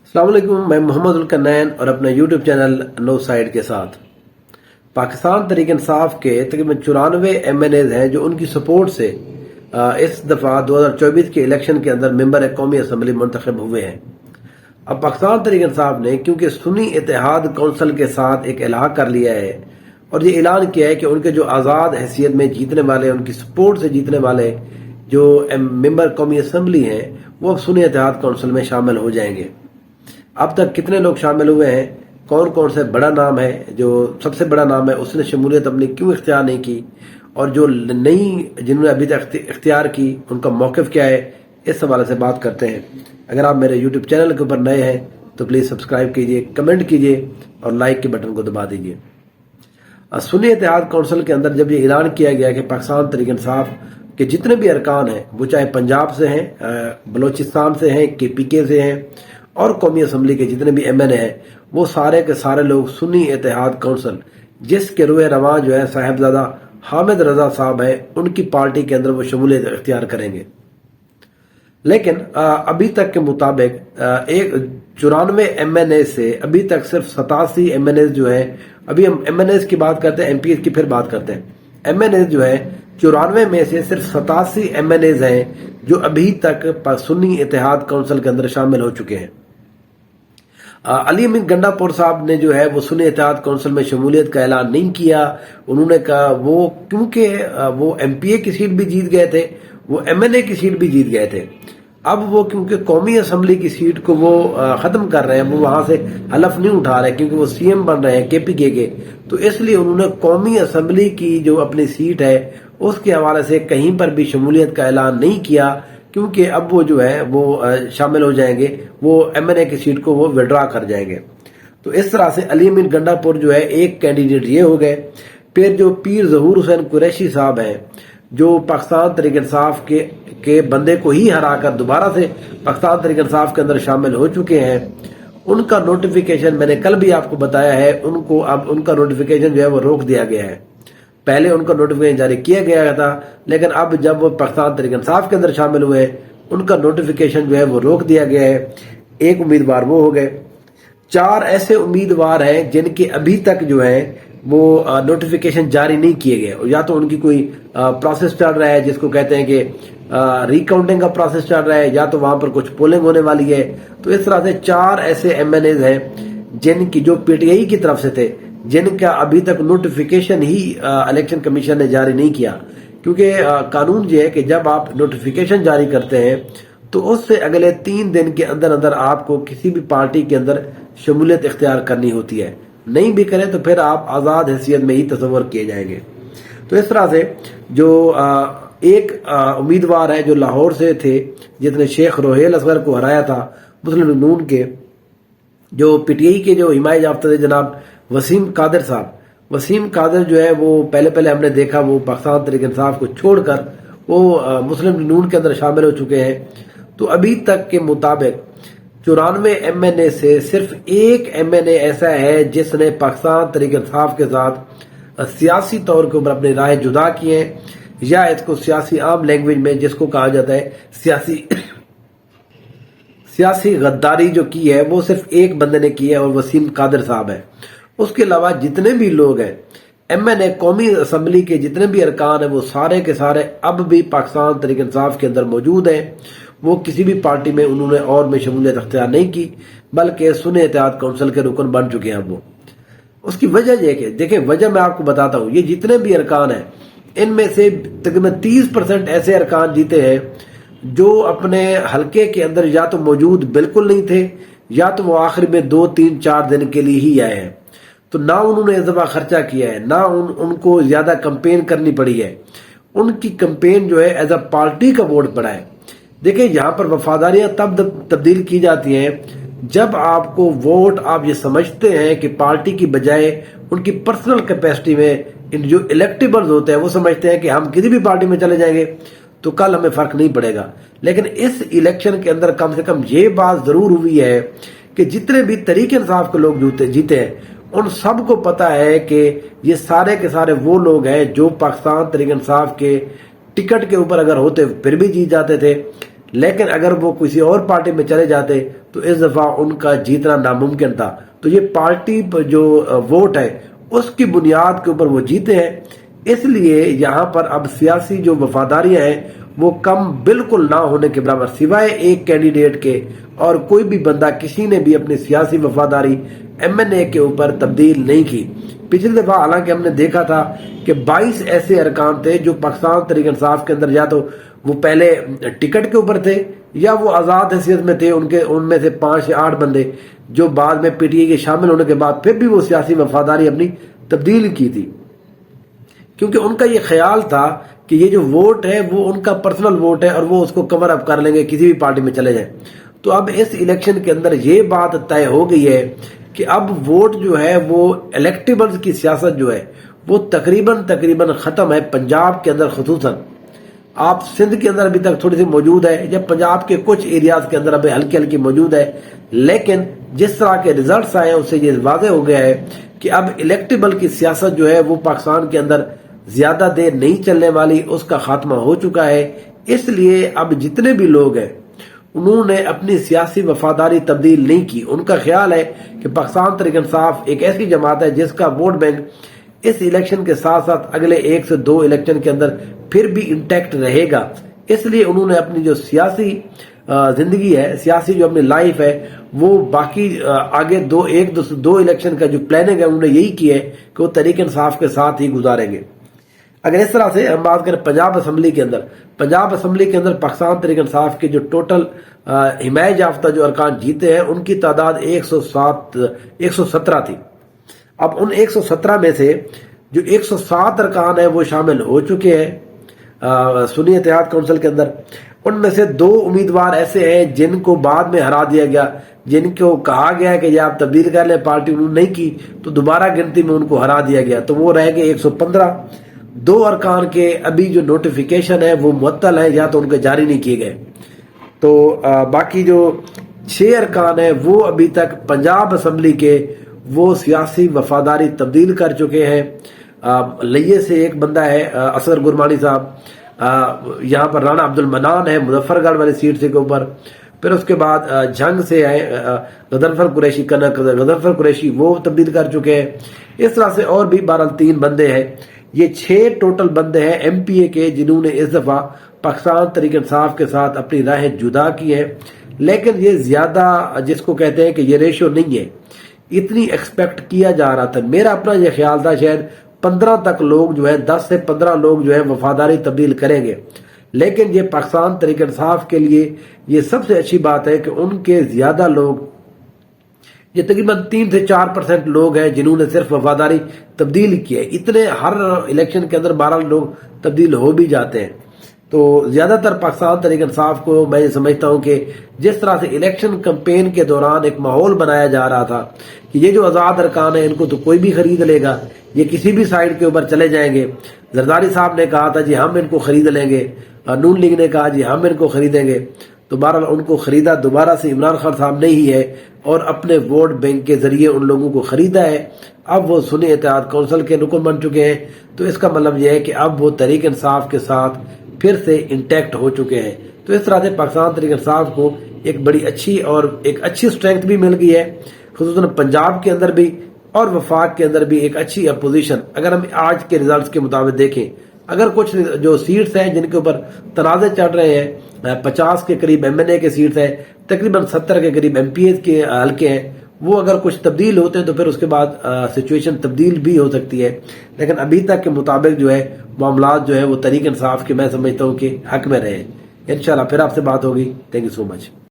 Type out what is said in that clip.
अस्सलाम वालेकुम। मैं मोहम्मद उल-कन्नैन और अपने यूट्यूब चैनल नो साइड के साथ पाकिस्तान तहरीक इंसाफ के तकरीबन 94 MNA हैं जो उनकी सपोर्ट से इस दफ़ा 2024 के इलेक्शन के अंदर मेंबर कौमी असम्बली मुंतखब हुए हैं। अब पाकिस्तान तहरीक इंसाफ ने क्योंकि सुन्नी इत्तेहाद कौंसिल के साथ एक इलाहा कर लिया है और ये ऐलान किया है कि उनके जो आज़ाद हैसियत में जीतने वाले, उनकी सपोर्ट से जीतने वाले जो मेंबर कौमी असम्बली हैं वो अब सुन्नी इत्तेहाद कौंसिल में शामिल हो जाएंगे। अब तक कितने लोग शामिल हुए हैं, कौन कौन से बड़ा नाम है, जो सबसे बड़ा नाम है उसने शमूलियत अपनी क्यों इख्तियार नहीं की, और जो नई जिन्होंने अभी तक इख्तियार की उनका मौक़िफ़ क्या है, इस हवाले से बात करते हैं। अगर आप मेरे यूट्यूब चैनल के ऊपर नए हैं तो प्लीज़ सब्सक्राइब कीजिए, कमेंट कीजिए और लाइक के बटन को दबा दीजिए। सुन्नी इत्तेहाद कौंसिल के अंदर जब ये ऐलान किया गया कि पाकिस्तान तहरीक इंसाफ के जितने भी अरकान हैं, वो चाहे पंजाब से हैं, बलोचिस्तान से हैं, KPK से हैं और कौमी असम्बली के जितने भी MNA हैं, वो सारे के सारे लोग सुन्नी इत्तेहाद कौंसिल जिसके रुए रवां जो है साहिबजादा हामिद रजा साहब है, उनकी पार्टी के अंदर वो शमूलियत इख्तियार करेंगे। लेकिन अभी तक के मुताबिक 94 MNA से अभी तक सिर्फ 87 MNA जो है, अभी हम MNA की बात करते हैं, MPs की फिर बात करते हैं। MNA जो है 94 में से सिर्फ 87 MNA हैं जो अभी तक सुन्नी इत्तेहाद कौंसिल के अंदर शामिल हो चुके हैं। अली अमीन गंडापुर साहब ने जो है वो सुन्नी इत्तेहाद कौंसिल में शमूलियत का ऐलान नहीं किया। उन्होंने कहा वो क्योंकि वो MPA की सीट भी जीत गए थे, वो MNA की सीट भी जीत गए थे। अब वो क्योंकि कौमी असम्बली की सीट को वो खत्म कर रहे हैं, वो वहां से हलफ नहीं उठा रहे क्योंकि वो CM बन रहे हैं KPK के, तो इसलिए उन्होंने कौमी असम्बली की जो अपनी सीट है उसके हवाले से कहीं पर भी शमूलियत का ऐलान नहीं किया, क्योंकि अब वो जो है वो शामिल हो जाएंगे, वो MNA की सीट को वो विड्रा कर जाएंगे। तो इस तरह से अली अमीन गंडापुर जो है एक कैंडिडेट ये हो गए। फिर जो पीर ज़हूर हुसैन कुरैशी साहब हैं जो पाकिस्तान तहरीक इंसाफ के बंदे को ही हराकर दोबारा से पाकिस्तान तहरीक इंसाफ के अंदर शामिल हो चुके हैं, उनका नोटिफिकेशन मैंने कल भी आपको बताया है, उनको अब उनका नोटिफिकेशन जो है वो रोक दिया गया है। पहले उनका नोटिफिकेशन जारी किया गया था, लेकिन अब जब वो पाकिस्तान तहरीक इंसाफ के अंदर शामिल हुए उनका नोटिफिकेशन जो है वो रोक दिया गया है। एक उम्मीदवार वो हो गए। 4 ऐसे उम्मीदवार हैं जिनके अभी तक जो है वो नोटिफिकेशन जारी नहीं किए गए, या तो उनकी कोई प्रोसेस चल रहा है जिसको कहते हैं कि रिकाउंटिंग का प्रोसेस चल रहा है, या तो वहां पर कुछ पोलिंग होने वाली है। तो इस तरह से 4 ऐसे MNA हैं जिनकी जो PTI की तरफ से थे, जिनका अभी तक नोटिफिकेशन ही इलेक्शन कमीशन ने जारी नहीं किया, क्योंकि कानून ये है कि जब आप नोटिफिकेशन जारी करते हैं तो उससे अगले 3 दिन के अंदर अंदर आपको किसी भी पार्टी के अंदर शमूलियत इख्तियार करनी होती है। नहीं भी करें तो फिर आप आज़ाद हैसियत में ही तस्वर किए जाएंगे। तो इस तरह से जो एक उम्मीदवार है जो लाहौर से थे, जिसने शेख रोहेल असगर को हराया था मुस्लिम लीग नून के, जो PTI के जो हिमायत याफ्ता थे जनाब वसीम कादिर साहब। वसीम कादिर जो है वो पहले हमने देखा वो पाकिस्तान तहरीक इंसाफ को छोड़कर वो मुस्लिम लीग नून के अंदर शामिल हो चुके हैं। तो अभी तक के मुताबिक 94 MNA से सिर्फ एक MNA ऐसा है जिसने पाकिस्तान तहरीक इंसाफ के साथ सियासी तौर के ऊपर अपनी राय जुदा की है, या इसको सियासी आम लैंग्वेज में जिसको कहा जाता है सियासी गद्दारी जो की है वो सिर्फ एक बंदे ने की है और वसीम कादिर साहब है। उसके अलावा जितने भी लोग हैं MNA कौमी असम्बली के जितने भी अरकान हैं वो सारे के सारे अब भी पाकिस्तान तहरीक इंसाफ के अंदर मौजूद हैं। वो किसी भी पार्टी में उन्होंने और में शमूलियत अख्तियार नहीं की, बल्कि सुन्नी इत्तेहाद कौंसिल के रुकन बन चुके हैं। वो उसकी वजह ये कि देखिए, वजह मैं आपको बताता हूँ। ये जितने भी अरकान हैं इनमें से तकरीबन 30% ऐसे अरकान जीते हैं जो अपने हलके के अंदर या तो मौजूद बिल्कुल नहीं थे, या तो वो आखिर में 2, 3, 4 दिन के लिए ही आए हैं। तो ना उन्होंने इस दफा खर्चा किया है, ना उनको ज्यादा कंपेन करनी पड़ी है। उनकी कंपेन जो है एज अ पार्टी का वोट पड़ा है। देखिए, यहाँ पर वफादारियां तब तब्दील की जाती हैं जब आपको वोट आप ये समझते हैं कि पार्टी की बजाय उनकी पर्सनल कैपेसिटी में इन जो इलेक्टेबल्स होते हैं वो समझते हैं कि हम किसी भी पार्टी में चले जाएंगे तो कल हमें फर्क नहीं पड़ेगा। लेकिन इस इलेक्शन के अंदर कम से कम ये बात जरूर हुई है कि जितने भी तहरीक इंसाफ के लोग जीते हैं उन सबको पता है कि ये सारे के सारे वो लोग हैं जो पाकिस्तान तहरीक इंसाफ के टिकट के ऊपर अगर होते फिर भी जीत जाते थे, लेकिन अगर वो किसी और पार्टी में चले जाते تو اس دفعہ ان کا جیتنا ناممکن تھا. تو یہ پارٹی جو ووٹ ہے اس کی بنیاد کے اوپر وہ جیتے ہیں. اس لیے یہاں پر اب سیاسی جو وفاداریاں ہیں وہ کم بالکل نہ ہونے کے برابر، سوائے ایک کینڈیڈیٹ کے اور کوئی بھی بندہ کسی نے بھی اپنی سیاسی وفاداری ایم این اے کے اوپر تبدیل نہیں کی. پچھلی دفعہ حالانکہ ہم نے دیکھا تھا کہ 22 ایسے ارکان تھے جو پاکستان تحریک انصاف کے اندر یا تو وہ پہلے ٹکٹ کے اوپر تھے یا وہ آزاد حیثیت میں تھے. ان میں سے 5 یا 8 بندے جو بعد میں پی ٹی آئی کے شامل ہونے کے بعد پھر بھی وہ سیاسی وفاداری اپنی تبدیل کی تھی، کیونکہ ان کا یہ خیال تھا کہ یہ جو ووٹ ہے وہ ان کا پرسنل ووٹ ہے اور وہ اس کو کور اپ کر لیں گے کسی بھی پارٹی میں چلے جائیں. تو اب اس الیکشن کے اندر یہ بات طے ہو گئی ہے کہ اب ووٹ جو ہے وہ الیکٹیبلز کی سیاست جو ہے وہ تقریباً ختم ہے. پنجاب کے اندر خصوصاً، آپ سندھ کے اندر ابھی تک تھوڑی سی موجود ہے، جب پنجاب کے کچھ ایریاز کے اندر ابھی ہلکی موجود ہے، لیکن جس طرح کے ریزلٹس آئے ہیں اس سے یہ واضح ہو گیا ہے کہ اب الیکٹیبل کی سیاست جو ہے وہ پاکستان کے اندر زیادہ دیر نہیں چلنے والی، اس کا خاتمہ ہو چکا ہے. اس لیے اب جتنے بھی لوگ ہیں انہوں نے اپنی سیاسی وفاداری تبدیل نہیں کی. ان کا خیال ہے کہ پاکستان تحریک انصاف ایک ایسی جماعت ہے جس کا ووٹ بینک اس الیکشن کے ساتھ ساتھ اگلے 1 سے 2 الیکشن کے اندر پھر بھی انٹیکٹ رہے گا. اس لیے انہوں نے اپنی جو سیاسی زندگی ہے، سیاسی جو اپنی لائف ہے، وہ باقی آگے 2 الیکشن کا جو پلاننگ ہے انہوں نے یہی کی ہے کہ وہ تحریک انصاف کے ساتھ ہی گزاریں گے. اگر اس طرح سے ہم بات کریں پنجاب اسمبلی کے اندر پاکستان تحریک انصاف کے جو ٹوٹل حمایت یافتہ جو ارکان جیتے ہیں ان کی تعداد 117 تھی. اب ان 117 میں سے جو 107 ارکان ہیں وہ شامل ہو چکے ہیں سنی اتحاد کونسل کے اندر. ان میں سے 2 امیدوار ایسے ہیں جن کو بعد میں ہرا دیا گیا، جن کو کہا گیا کہ یہ آپ تبدیل کر لیں، پارٹی انہوں نے نہیں کی تو دوبارہ گنتی میں ان کو ہرا دیا گیا، تو وہ رہ گئے 115. 2 ارکان کے ابھی جو نوٹیفیکیشن ہے وہ معطل ہے یا تو ان کے جاری نہیں کیے گئے. تو باقی جو 6 ارکان ہیں وہ ابھی تک پنجاب اسمبلی کے وہ سیاسی وفاداری تبدیل کر چکے ہیں. لیے سے ایک بندہ ہے اصغر گرمانی صاحب، یہاں پر رانا عبد المنان ہے مظفر گڑھ والی سیٹ سے کے اوپر. پھر اس کے بعد جنگ سے آئے غضنفر قریشی وہ تبدیل کر چکے ہیں. اس طرح سے اور بھی 3 بندے ہیں. یہ 6 ٹوٹل بندے ہیں ایم پی اے کے جنہوں نے اس دفعہ پاکستان تحریک انصاف کے ساتھ اپنی راہیں جدا کی ہیں. لیکن یہ زیادہ جس کو کہتے ہیں کہ یہ ریشو نہیں ہے، اتنی ایکسپیکٹ کیا جا رہا تھا. میرا اپنا یہ خیال تھا شاید 15 تک لوگ جو ہے 10 سے 15 لوگ جو ہے وفاداری تبدیل کریں گے. لیکن یہ پاکستان تحریک انصاف کے لیے یہ سب سے اچھی بات ہے کہ ان کے زیادہ لوگ، یہ تقریباً 3 سے 4% لوگ ہیں جنہوں نے صرف وفاداری تبدیل کی ہے. اتنے ہر الیکشن کے اندر 12 لوگ تبدیل ہو بھی جاتے ہیں. تو زیادہ تر پاکستان تحریک انصاف کو میں یہ سمجھتا ہوں کہ جس طرح سے الیکشن کمپین کے دوران ایک ماحول بنایا جا رہا تھا کہ یہ جو آزاد ارکان ہیں ان کو تو کوئی بھی خرید لے گا، یہ کسی بھی سائڈ کے اوپر چلے جائیں گے. زرداری صاحب نے کہا تھا جی ہم ان کو خرید لیں گے، نون لیگ نے کہا جی ہم ان کو خریدیں گے. تو بہرحال ان کو خریدا دوبارہ سے عمران خان صاحب نے ہی ہے اور اپنے ووٹ بینک کے ذریعے ان لوگوں کو خریدا ہے. اب وہ سنی اتحاد کونسل کے رکن بن چکے ہیں. تو اس کا مطلب یہ ہے کہ اب وہ تحریک انصاف کے ساتھ پھر سے انٹیکٹ ہو چکے ہیں. تو اس طرح سے پاکستان تحریک انصاف کو ایک بڑی اچھی اور ایک اچھی سٹرینگتھ بھی مل گئی ہے، خصوصاً پنجاب کے اندر بھی اور وفاق کے اندر بھی ایک اچھی اپوزیشن. اگر ہم آج کے ریزلٹس کے مطابق دیکھیں، اگر کچھ جو سیٹس ہیں جن کے اوپر تنازع چل رہے ہیں، 50 کے قریب ایم این اے کے سیٹس ہیں، تقریباً 70 کے قریب ایم پی اے کے حلقے ہیں، وہ اگر کچھ تبدیل ہوتے ہیں تو پھر اس کے بعد سچویشن تبدیل بھی ہو سکتی ہے. لیکن ابھی تک کے مطابق جو ہے معاملات جو ہے وہ تحریک انصاف کے میں سمجھتا ہوں کہ حق میں رہے. انشاءاللہ پھر آپ سے بات ہوگی. Thank you so much.